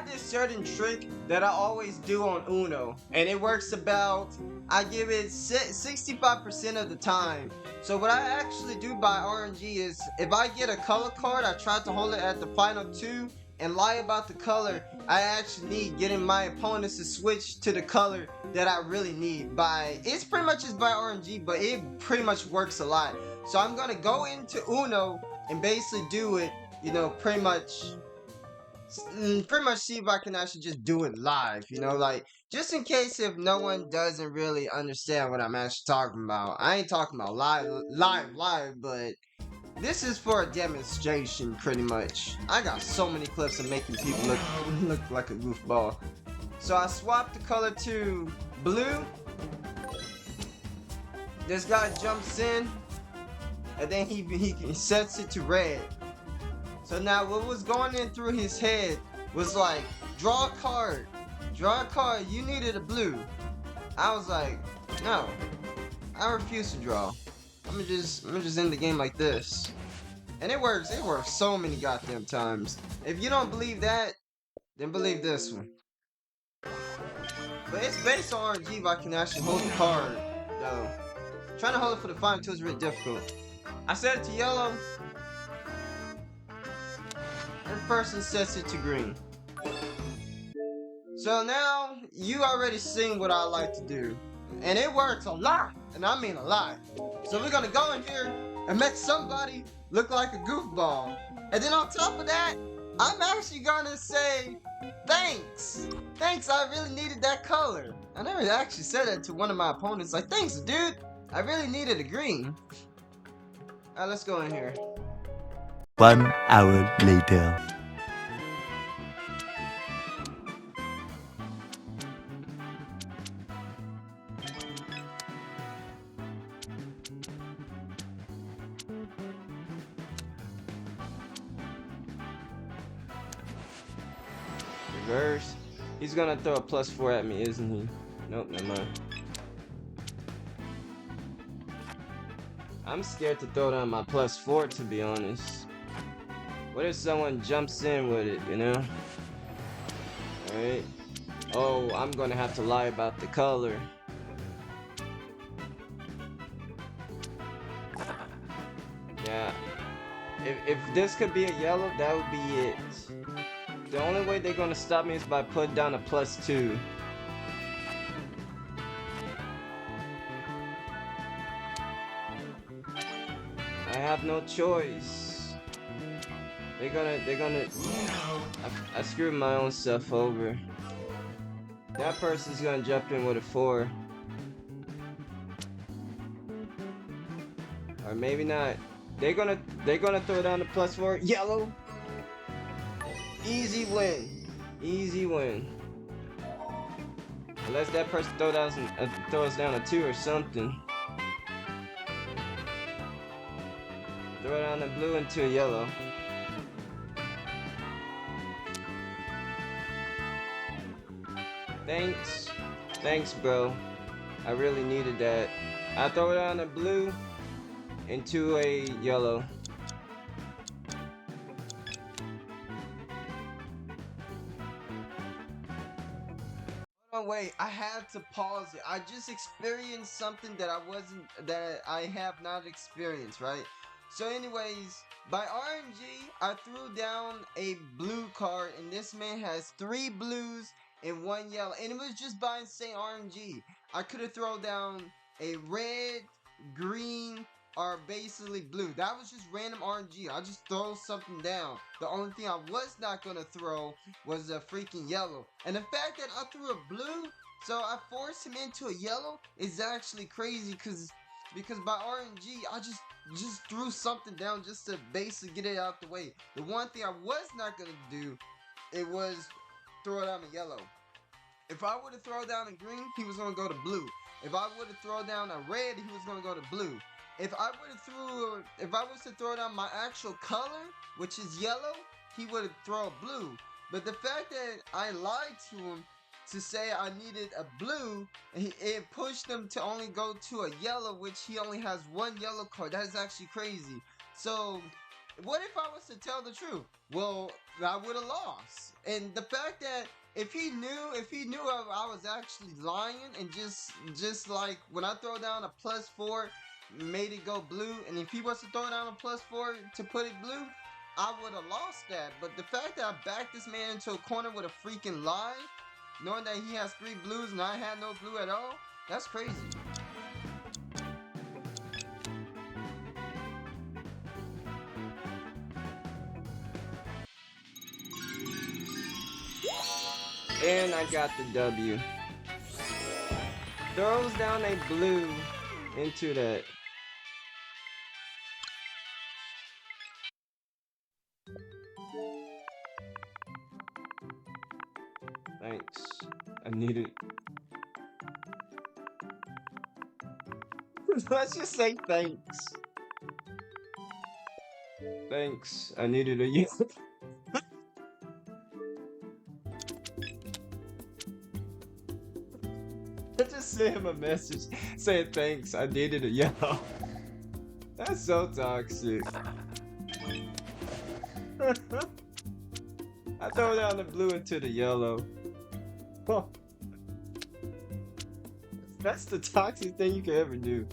have this certain trick that I always do on Uno, and it works about, I give it 65% of the time. So what I actually do by RNG is, if I get a color card, I try to hold it at the final two and lie about the color I actually need, getting my opponents to switch to the color that I really need. It's pretty much just by RNG, but it pretty much works a lot. So I'm gonna go into Uno and basically do it, pretty much see if I can actually just do it live, like, just in case if no one doesn't really understand what I'm actually talking about. I ain't talking about live, but this is for a demonstration, pretty much. I got so many clips of making people look like a goofball. So I swapped the color to blue. This guy jumps in, and then he sets it to red. So now what was going in through his head was like, draw a card, you needed a blue. I was like, no, I refuse to draw. I'm gonna just end the game like this. And it works so many goddamn times. If you don't believe that, then believe this one. But it's based on RNG if I can actually hold the card, though. Trying to hold it for the final two is really difficult. I set it to yellow. And the person sets it to green. So now, you already seen what I like to do. And it works a lot. And I mean a lot. So we're gonna go in here and make somebody look like a goofball. And then on top of that, I'm actually gonna say, thanks. Thanks, I really needed that color. I never actually said that to one of my opponents. Like, thanks, dude. I really needed a green. Alright, let's go in here. 1 hour later. Reverse. He's gonna throw a +4 at me, isn't he? Nope, never mind. I'm scared to throw down my +4, to be honest. What if someone jumps in with it, Alright. Oh, I'm gonna have to lie about the color. Yeah. If this could be a yellow, that would be it. The only way they're gonna stop me is by putting down a +2. I have no choice. They're gonna. I screwed my own stuff over. That person's gonna jump in with a 4. Or maybe not. They're gonna throw down the +4. Yellow. Easy win. Easy win. Unless that person throws down a 2 or something. Throw down a blue into a yellow. Thanks. Thanks, bro. I really needed that. I throw down a blue into a yellow. Oh wait, I had to pause it. I just experienced something that I have not experienced, right? So anyways, by RNG, I threw down a blue card, and this man has 3 blues and 1 yellow, and it was just by insane RNG. I could have thrown down a red, green, or basically blue. That was just random RNG. I just throw something down. The only thing I was not gonna throw was a freaking yellow. And the fact that I threw a blue, so I forced him into a yellow, is actually crazy because by RNG, I just threw something down just to basically get it out the way. The one thing I was not gonna do, it was throw down a yellow. If I would have thrown down a green, he was gonna go to blue. If I would have thrown down a red, he was gonna go to blue. If I was to throw down my actual color, which is yellow, he would have thrown blue. But the fact that I lied to him to say I needed a blue, it pushed him to only go to a yellow, which he only has 1 yellow card. That is actually crazy. So what if I was to tell the truth? Well, I would have lost. And the fact that if he knew I was actually lying and just like when I throw down a +4, made it go blue, and if he was to throw down a +4 to put it blue, I would have lost that. But the fact that I backed this man into a corner with a freaking lie, knowing that he has 3 blues and I had no blue at all, that's crazy. And I got the W. Throws down a blue into that. Thanks. I need it. Let's just say thanks. Thanks. I needed a yes. I just sent him a message saying thanks. I needed a yellow. That's so toxic. I throw down the blue into the yellow. Oh. That's the toxic thing you can ever do.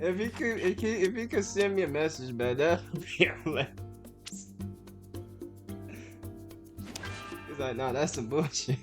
If he could send me a message, man, that would be hilarious. He's like, nah, that's some bullshit.